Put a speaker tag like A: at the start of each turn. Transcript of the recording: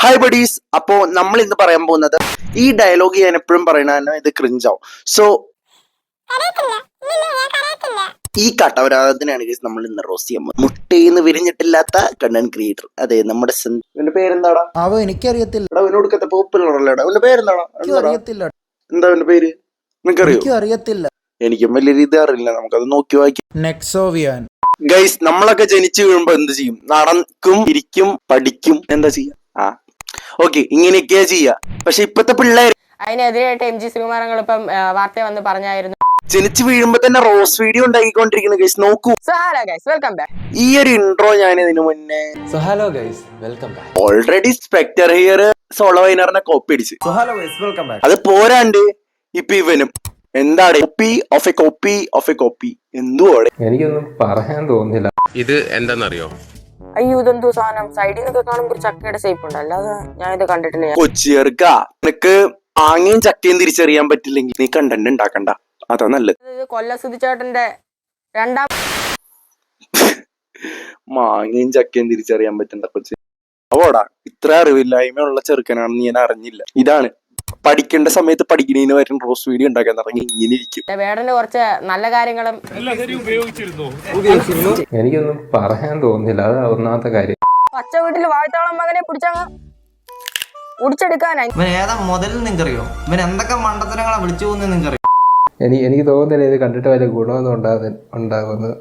A: Hi buddies. അപ്പോ നമ്മൾ ഇന്ന് പറയാൻ പോകുന്നത് ഈ ഡയലോഗ് ഞാൻ എപ്പോഴും പറയണ ഇത് ക്രിഞ്ചാവും. സോ ഈ കട്ടവരാധത്തിനാണ് നമ്മൾ ഇന്ന് റോസ്റ്റ് ചെയ്യാൻ പോകുന്നത്. മുട്ടയിന്ന് വിരിഞ്ഞിട്ടില്ലാത്ത കണ്ടന്റ് ക്രിയേറ്റർ. അതെ, നമ്മുടെ എന്റെ പേരെന്താടാ?
B: എനിക്കറിയത്തില്ല.
A: അവനോടുക്കത്തെ പോപ്പുലറല്ലേടാ. അവന്റെ പേരെന്താടാ?
B: അറിയത്തില്ല.
A: എന്താ അവന്റെ പേര്? നിനക്കറിയോ?
B: അറിയത്തില്ല.
A: എനിക്കും വലിയ രീതി അറിയില്ല. നമുക്കത് നോക്കി വായിക്കാം.
B: നെക്സോവിയാൻ.
A: ഗൈസ്, നമ്മളൊക്കെ ജനിച്ചു വീഴുമ്പോ എന്ത് ചെയ്യും? നടക്കും, ഇരിക്കും, പഠിക്കും. എന്താ ചെയ്യാ? ഓക്കെ, ഇങ്ങനെയൊക്കെയാ ചെയ്യാ. പക്ഷെ ഇപ്പത്തെ പിള്ളേര്
C: അതിനെതിരായിട്ട് എം ജി ശ്രീകുമാരങ്ങൾ ഇപ്പം വാർത്ത വന്ന് പറഞ്ഞായിരുന്നു.
A: ജനിച്ചു വീഴുമ്പോ തന്നെ റോസ് വീഡിയോ ഉണ്ടാക്കിക്കൊണ്ടിരിക്കുന്ന ഗൈസ് നോക്കൂ.
C: Welcome back.
A: ഈ ഒരു ഇൻട്രോ ഞാൻ ഇതിനു മുന്നേ
D: hello guys, welcome back.
A: Already Spectre here സോളോ വൈനറിനെ കോപ്പി അടിച്ച്.
D: Hello guys, welcome back.
A: അത് പോരാണ്ട് ഇപ്പൊ ഇവനും എന്താണ് copy of a copy of a copy. എന്തുവാടെ?
D: എനിക്കൊന്നും പറയാൻ തോന്നുന്നില്ല.
E: ഇത് എന്താണെന്നറിയോ?
C: അയ്യോ, ഇതെന്തോ സാധനം സൈഡിൽ നിന്നൊക്കെ കാണുമ്പോൾ ചക്കയുടെ ഷേപ്പ് ഉണ്ട്, അല്ലാതെ ഞാൻ ഇത് കണ്ടിട്ടില്ല.
A: കൊച്ചിയർക്ക, നിനക്ക് മാങ്ങയും ചക്കയും തിരിച്ചറിയാൻ പറ്റില്ലെങ്കിൽ നീ കണ്ടന്റ് ഉണ്ടാക്കണ്ട. അതാ നല്ലത്.
C: ഇത് കൊല്ല സുധിച്ചേട്ടന്റെ രണ്ടാം
A: മാങ്ങയും ചക്കയും തിരിച്ചറിയാൻ പറ്റണ്ട കൊച്ചി. അവോടാ, ഇത്ര അറിവില്ലായ്മയുള്ള ചെറുക്കനാണെന്ന് ഞാൻ അറിഞ്ഞില്ല. ഇതാണ് പഠിക്കേണ്ട സമയത്ത് പഠിക്കുന്നതിന് വരും റോസ് വീഡിയോ ഉണ്ടാക്കാൻ തുടങ്ങി ഇങ്ങനെ ഇരിക്കും.
C: വേടന്റെ കുറച്ച് നല്ല കാര്യങ്ങളും
D: എനിക്കൊന്നും പറയാൻ തോന്നുന്നില്ല. അത് ഒന്നാമത്തെ കാര്യം.
C: പച്ച വീട്ടിൽ വാഴ്ത്താളം മകനെ പിടിച്ചങ്ങ് ഒടിച്ചെടുക്കാനായി.
F: ഇവൻ ഏതാ മുതൽ നിങ്ങറിയോ? ഇവൻ എന്തൊക്കെ മണ്ടത്തരങ്ങളാ വിളിച്ചു പോകുന്നത് നിങ്ങറിയോ?
D: എനിക്ക് തോന്നുന്നില്ല ഇത് കണ്ടിട്ട് വലിയ ഗുണമൊന്നും ഉണ്ടാകുന്നത്.